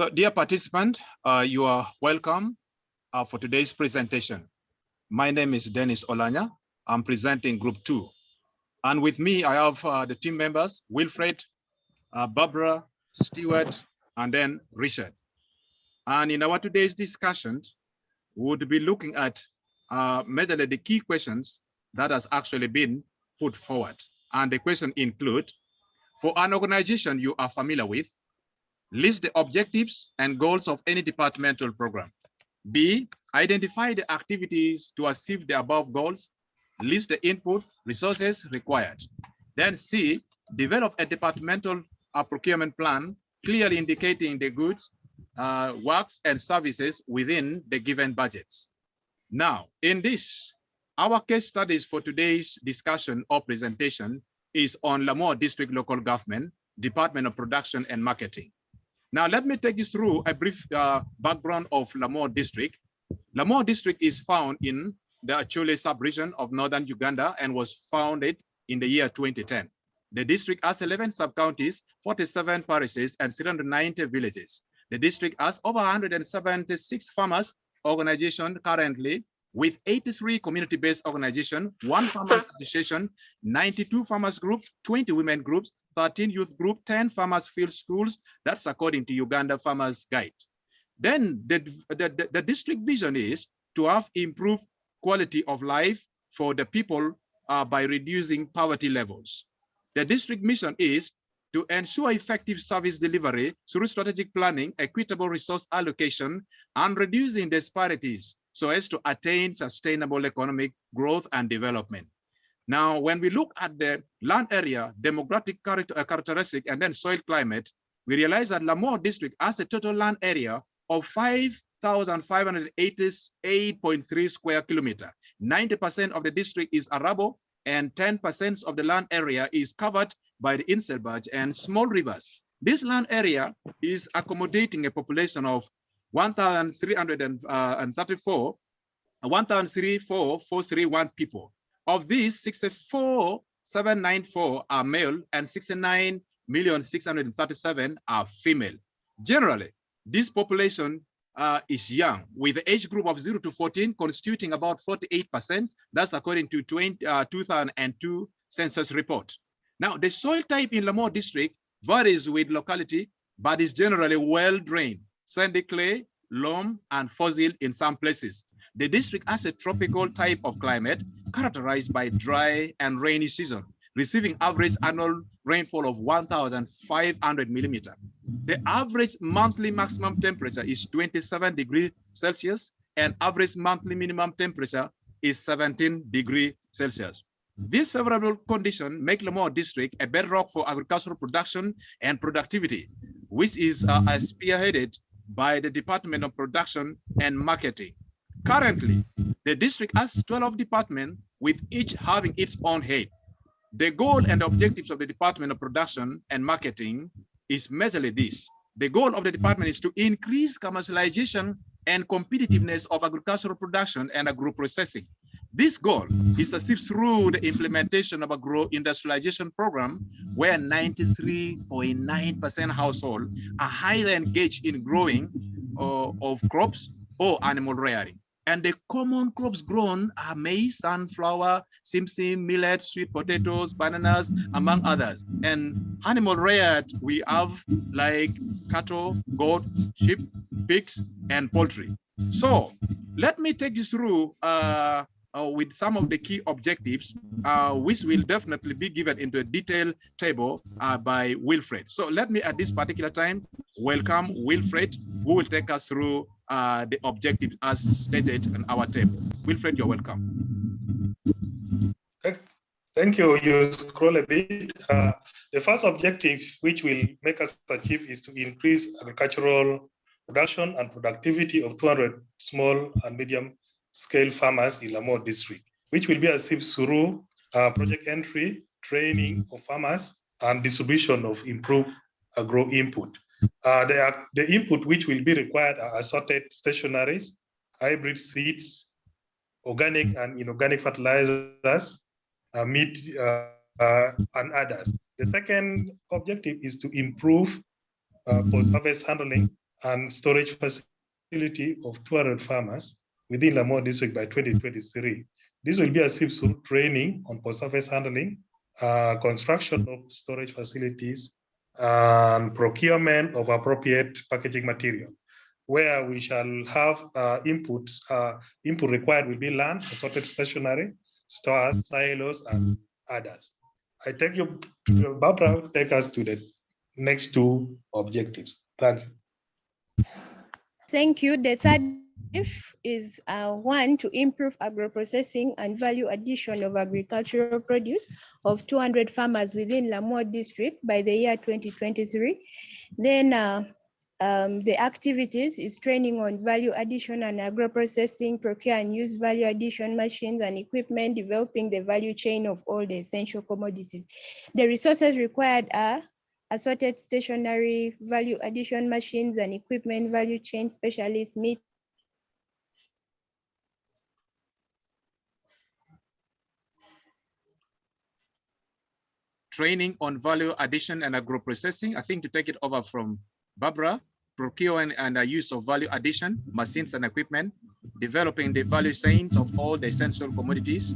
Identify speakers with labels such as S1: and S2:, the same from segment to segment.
S1: So dear participant, you are welcome for today's presentation. My name is Dennis Olanya. I'm presenting Group 2. And with me, I have the team members, Wilfred, Barbara, Stewart, and then Richard. And in our today's discussion, we would be looking at majorly the key questions that has actually been put forward. And the question include, for an organization you are familiar with, list the objectives and goals of any departmental program. B, identify the activities to achieve the above goals. List the input resources required. Then C, develop a departmental procurement plan, clearly indicating the goods, works, and services within the given budgets. Now, in this, our case studies for today's discussion or presentation is on Lamour District Local Government, Department of Production and Marketing. Now, let me take you through a brief background of Lamour District. Lamour District is found in the Achule sub-region of northern Uganda and was founded in the year 2010. The district has 11 sub-counties, 47 parishes, and 390 villages. The district has over 176 farmers organizations currently, with 83 community-based organizations, 1 farmers association, 92 farmers groups, 20 women groups, 13 youth group, 10 farmers field schools. That's according to Uganda Farmers Guide. Then the district vision is to have improved quality of life for the people by reducing poverty levels. The district mission is to ensure effective service delivery through strategic planning, equitable resource allocation, and reducing disparities so as to attain sustainable economic growth and development. Now, when we look at the land area, demographic characteristic, and then soil climate, we realize that Lamour District has a total land area of 5,588.3 square kilometers. 90% of the district is arable, and 10% of the land area is covered by the inselberg and small rivers. This land area is accommodating a population of 1,334,431 people. Of these, 64,794 are male and 69,637,000 are female. Generally, this population is young, with the age group of 0 to 14 constituting about 48%. That's according to 2002 census report. Now, the soil type in Lamour District varies with locality, but is generally well-drained, sandy clay, loam, and fossil in some places. The district has a tropical type of climate characterized by dry and rainy season, receiving average annual rainfall of 1,500 millimeters. The average monthly maximum temperature is 27 degrees Celsius, and average monthly minimum temperature is 17 degrees Celsius. This favorable condition make Lamour District a bedrock for agricultural production and productivity, which is spearheaded by the Department of Production and Marketing. Currently, the district has 12 departments, with each having its own head. The goal and objectives of the Department of Production and Marketing is majorly this. The goal of the department is to increase commercialization and competitiveness of agricultural production and agro-processing. This goal is achieved through the implementation of agro-industrialization program, where 93.9% households are highly engaged in growing of crops or animal rearing. And the common crops grown are maize, sunflower, simsim, millet, sweet potatoes, bananas, among others. And animal reared, we have like cattle, goat, sheep, pigs, and poultry. So let me take you through with some of the key objectives, which will definitely be given into a detailed table by Wilfred. So let me, at this particular time, welcome Wilfred, who will take us through the objectives as stated on our table. Wilfred, you're welcome.
S2: Thank you. You scroll a bit. The first objective, which will make us achieve, is to increase agricultural production and productivity of 200 small and medium scale farmers in Lamour District, which will be achieved through project entry, training of farmers, and distribution of improved agro input. The input which will be required are assorted stationaries, hybrid seeds, organic and inorganic fertilizers, meat, and others. The second objective is to improve post-harvest handling and storage facility of 200 farmers within Lamoa district by 2023. This will be achieved through training on post-surface handling, construction of storage facilities, and procurement of appropriate packaging material, where we shall have input required will be land, assorted stationery, stores, silos, and others. I take you, Barbara, take us to the next two objectives. Thank you.
S3: Thank you. The third objective is one, to improve agro-processing and value addition of agricultural produce of 200 farmers within Lamoa district by the year 2023. Then the activities is training on value addition and agro-processing, procure and use value addition machines and equipment, developing the value chain of all the essential commodities. The resources required are assorted stationery, value addition machines and equipment, value chain specialists, meet.
S1: Training on value addition and agro-processing. I think to take it over from Barbara, procure and use of value addition, machines and equipment, developing the value chains of all the essential commodities.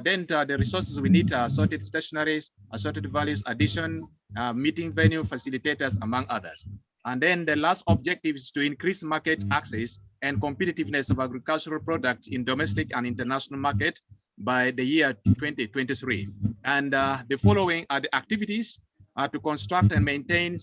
S1: Then the resources we need are assorted stationaries, assorted values addition, meeting venue facilitators, among others. And then the last objective is to increase market access and competitiveness of agricultural products in domestic and international market by the year 2023. And the following are the activities to construct and maintain,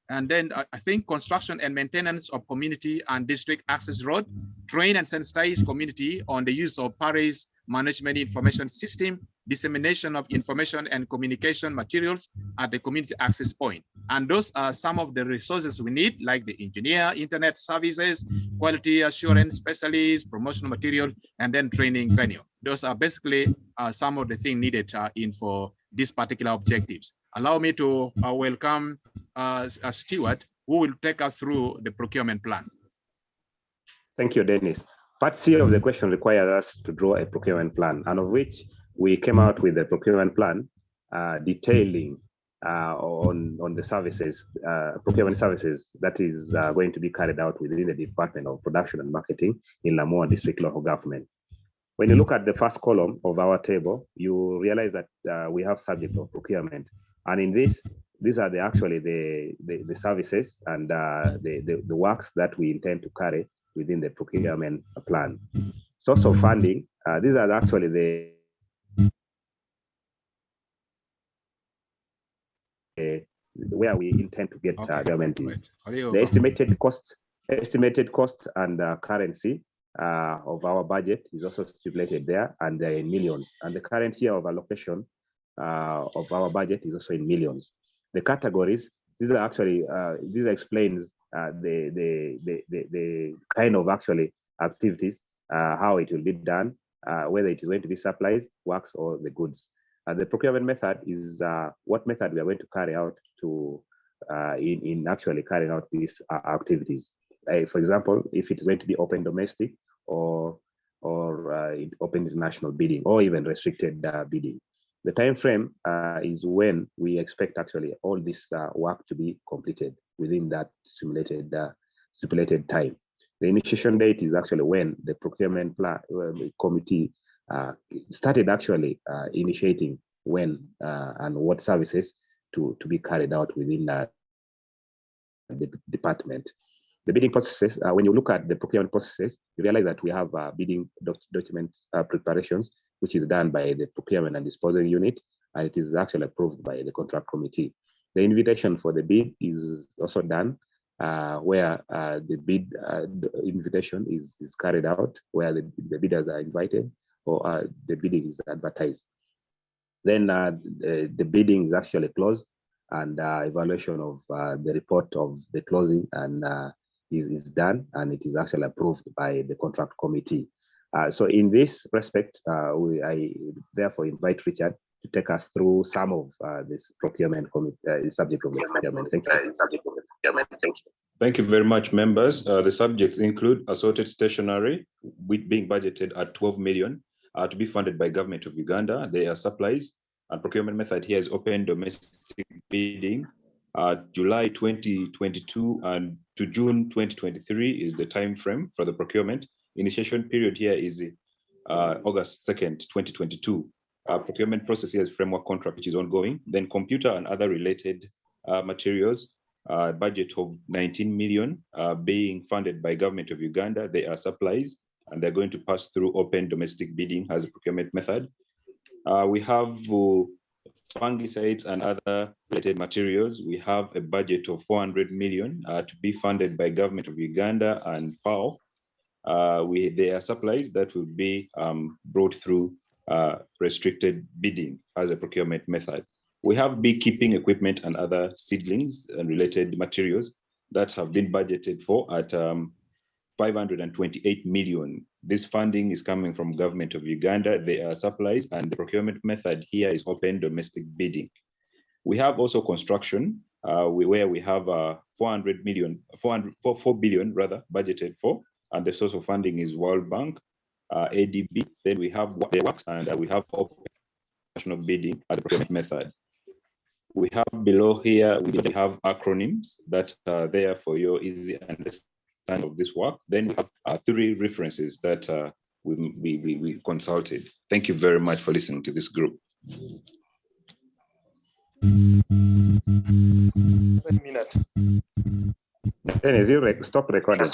S1: and then I think construction and maintenance of community and district access road, train and sensitize community on the use of Paris management information system, dissemination of information and communication materials at the community access point. And those are some of the resources we need, like the engineer, internet services, quality assurance specialists, promotional material, and then training venue. Those are basically some of the things needed for these particular objectives. Allow me to welcome Stewart, who will take us through the procurement plan.
S4: Thank you, Dennis. Part C of the question requires us to draw a procurement plan, and of which we came out with a procurement plan detailing on the services, procurement services that is going to be carried out within the Department of Production and Marketing in Lamoa District Local Government. When you look at the first column of our table, you realize that we have subject of procurement, and in this, these are actually the services and the works that we intend to carry within the procurement plan. Source of funding, these are actually where we intend to get government. The estimated cost and currency of our budget is also stipulated there, and they're in millions. And the current year of allocation of our budget is also in millions. The categories, these are actually this explains the kind of actually activities, how it will be done, whether it is going to be supplies, works, or the goods. The procurement method is what method we are going to carry out to in actually carrying out these activities. For example, if it is going to be open domestic or open international bidding, or even restricted bidding. The time frame is when we expect actually all this work to be completed within that stipulated time. The initiation date is actually when the procurement plan committee started actually initiating when and what services to be carried out within the department. The bidding processes, when you look at the procurement processes, you realize that we have bidding documents preparations, which is done by the procurement and disposal unit, and it is actually approved by the contract committee. The invitation for the bid is also done, where the bid invitation is carried out, where the bidders are invited, or the bidding is advertised. Then the bidding is actually closed, and evaluation of the report of the closing and is done, and it is actually approved by the contract committee. So in this respect, I therefore invite Richard to take us through some of this procurement subject of the procurement. Thank you.
S5: Thank you very much, members. The subjects include assorted stationery, with being budgeted at 12 million to be funded by government of Uganda. They are supplies, and procurement method here is open domestic bidding. July 2022 and to June 2023 is the time frame for the procurement. Initiation period here is August 2nd, 2022. Procurement process here is framework contract, which is ongoing. Then computer and other related materials, budget of 19 million being funded by government of Uganda. They are supplies and they're going to pass through open domestic bidding as a procurement method. We have fungicides and other related materials. We have a budget of 400 million to be funded by government of Uganda and FAO. There are supplies that will be brought through restricted bidding as a procurement method. We have beekeeping equipment and other seedlings and related materials that have been budgeted for at 528 million. This funding is coming from government of Uganda. They are supplies, and the procurement method here is open domestic bidding. We have also construction, where we have 4 billion rather budgeted for, and the source of funding is World Bank, ADB. Then we have the works, and we have open national bidding as the procurement method. We have below here, we have acronyms that are there for your easy understanding of this work. Then we have 3 references that we consulted. Thank you very much for listening to this group.
S2: 1 minute.
S4: Dennis, you stop recording.